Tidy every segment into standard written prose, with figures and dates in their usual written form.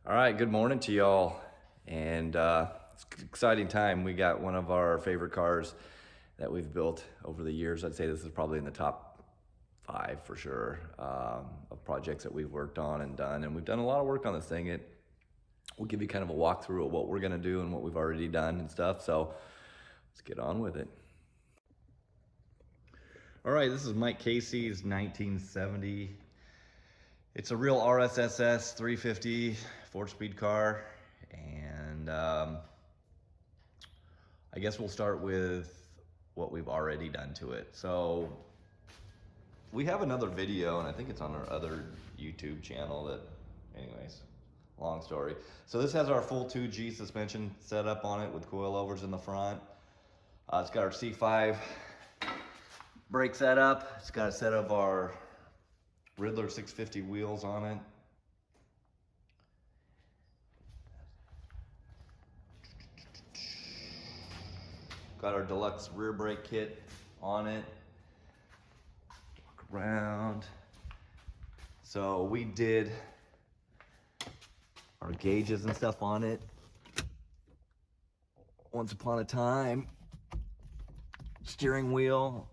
All right, good morning to y'all. And it's an exciting time. We got one of our favorite cars that we've built over the years. I'd say this is probably in the top 5 for sure of projects that we've worked on and done. And we've done a lot of work on this thing. We'll give you kind of a walkthrough of what we're going to do and what we've already done and stuff. So let's get on with it. All right, this is Mike Casey's 1970. It's a real RSSS 350 4-speed car, and I guess we'll start with what we've already done to it. So we have another video, and I think it's on our other YouTube channel that, anyways, long story. So this has our full 2G suspension set up on it with coilovers in the front. It's got our C5 brake setup. It's got a set of our Riddler 650 wheels on it. Got our deluxe rear brake kit on it. Walk around. So we did our gauges and stuff on it once upon a time. Steering wheel.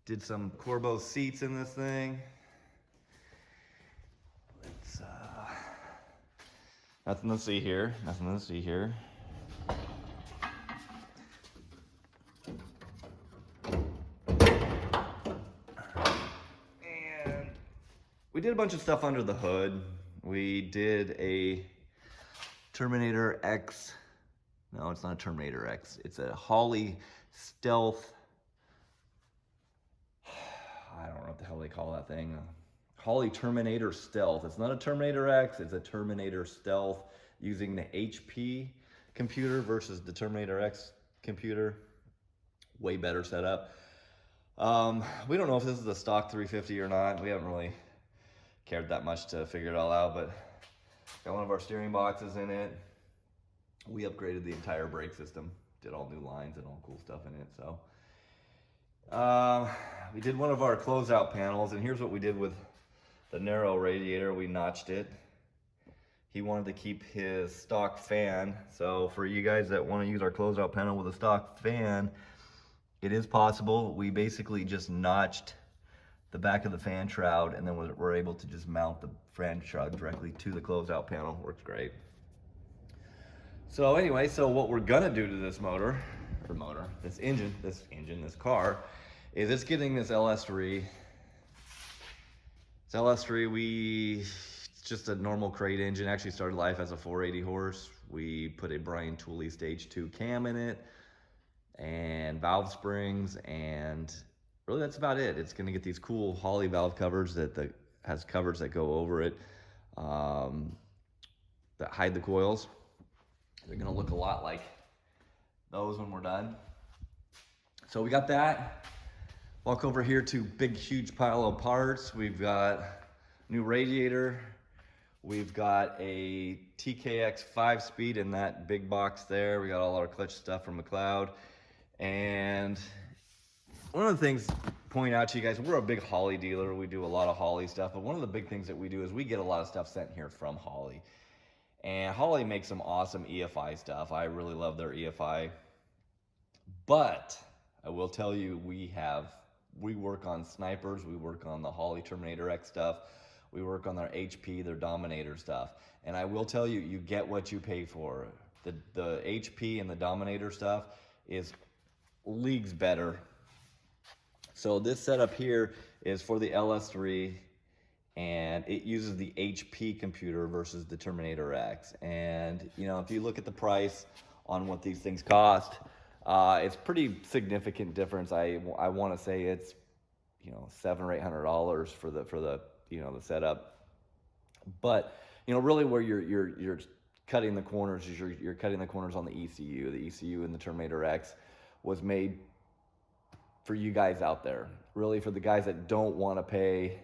Did some Corbeau seats in this thing. Let's, nothing to see here, nothing to see here. And we did a bunch of stuff under the hood. We did a Terminator X. No, it's not a Terminator X. It's a Holley Stealth. I don't know what the hell they call that thing. Holley Terminator Stealth. It's not a Terminator X, it's a Terminator Stealth using the HP computer versus the Terminator X computer. Way better setup. We don't know if this is a stock 350 or not. We haven't really cared that much to figure it all out, but got one of our steering boxes in it. We upgraded the entire brake system, did all new lines and all cool stuff in it. So we did one of our closeout panels, and here's what we did with the narrow radiator. We notched it. He wanted to keep his stock fan, so for you guys that want to use our closeout panel with a stock fan, it is possible. We basically just notched the back of the fan shroud, and then we're able to just mount the fan shroud directly to the closeout panel. Works great. So anyway, so what we're gonna do to this this car, is it's getting this LS3. This LS3, it's just a normal crate engine. Actually started life as a 480 horse. We put a Brian Tooley Stage 2 cam in it, and valve springs, and really that's about it. It's gonna get these cool Holley valve covers that has covers that go over it, that hide the coils. They're gonna look a lot like those when we're done. So we got that. Walk over here to big, huge pile of parts. We've got new radiator. We've got a TKX 5-speed in that big box there. We got all our clutch stuff from McLeod. And one of the things to point out to you guys, we're a big Holley dealer. We do a lot of Holley stuff, but one of the big things that we do is we get a lot of stuff sent here from Holley. And Holley makes some awesome EFI stuff. I really love their EFI. But I will tell you, we work on snipers, we work on the Holley Terminator X stuff, we work on their HP, their Dominator stuff. And I will tell you, you get what you pay for. The HP and the Dominator stuff is leagues better. So this setup here is for the LS3, and it uses the HP computer versus the Terminator X. And you know, if you look at the price on what these things cost, it's pretty significant difference. I want to say it's, you know, $700 or $800 for the you know, the setup. But you know, really where you're cutting the corners is you're cutting the corners on the ECU. The ECU in the Terminator X was made for you guys out there, really for the guys that don't want to pay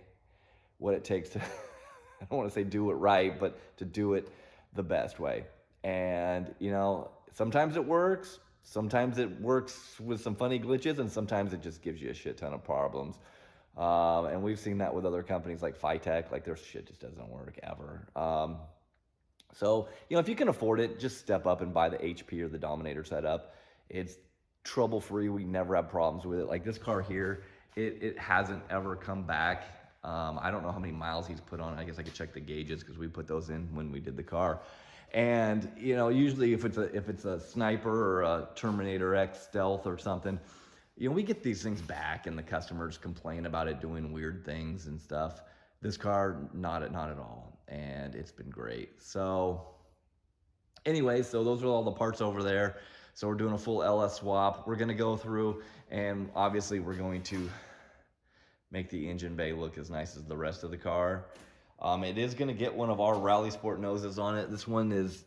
what it takes to I don't want to say do it right, but to do it the best way. And you know, sometimes it works. Sometimes it works with some funny glitches, and sometimes it just gives you a shit ton of problems. And we've seen that with other companies like Phytech, like their shit just doesn't work ever. So, if you can afford it, just step up and buy the HP or the Dominator setup. It's trouble free. We never have problems with it. Like this car here, it hasn't ever come back. I don't know how many miles he's put on it. I guess I could check the gauges because we put those in when we did the car. And usually if it's a Sniper or a Terminator X Stealth or something, we get these things back and the customers complain about it doing weird things and stuff. This car, not at all, and it's been great. So anyway, so those are all the parts over there. So we're doing a full LS swap. We're gonna go through, and obviously we're going to make the engine bay look as nice as the rest of the car. It is gonna get one of our Rally Sport noses on it. This one is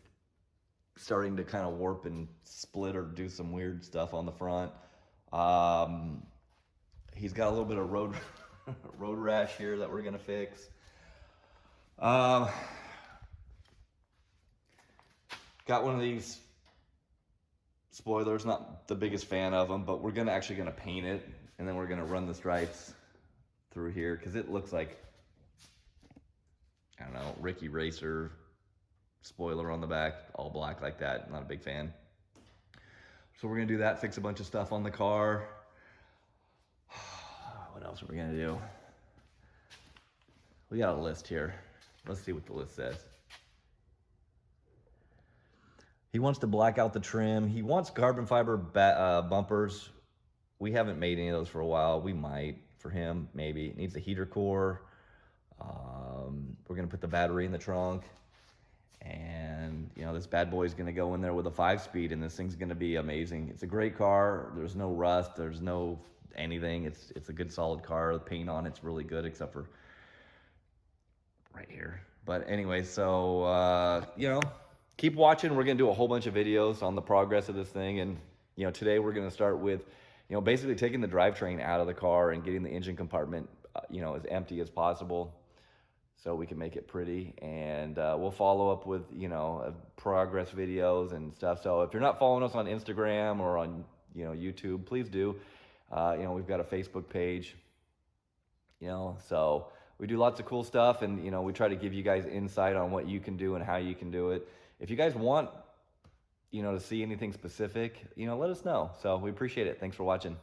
starting to kind of warp and split or do some weird stuff on the front. He's got a little bit of road rash here that we're gonna fix. Got one of these spoilers, not the biggest fan of them, but we're actually gonna paint it, and then we're gonna run the stripes through here because it looks like, I don't know, Ricky Racer spoiler on the back, all black like that. Not a big fan. So we're gonna do that, fix a bunch of stuff on the car. What else are we gonna do? We got a list here. Let's see what the list says. He wants to black out the trim. He wants carbon fiber bumpers. We haven't made any of those for a while. We might for him, maybe. It needs a heater core. We're gonna put the battery in the trunk. And this bad boy is gonna go in there with a 5-speed, and this thing's gonna be amazing. It's a great car. There's no rust. There's no anything. It's a good solid car. The paint on it's really good, except for right here. But anyway, so keep watching. We're gonna do a whole bunch of videos on the progress of this thing, and today we're gonna start with basically taking the drivetrain out of the car and getting the engine compartment as empty as possible, so we can make it pretty. And we'll follow up with progress videos and stuff. So if you're not following us on Instagram or on YouTube, please do. We've got a Facebook page. So we do lots of cool stuff, and we try to give you guys insight on what you can do and how you can do it. If you guys want to see anything specific, let us know. So we appreciate it. Thanks for watching.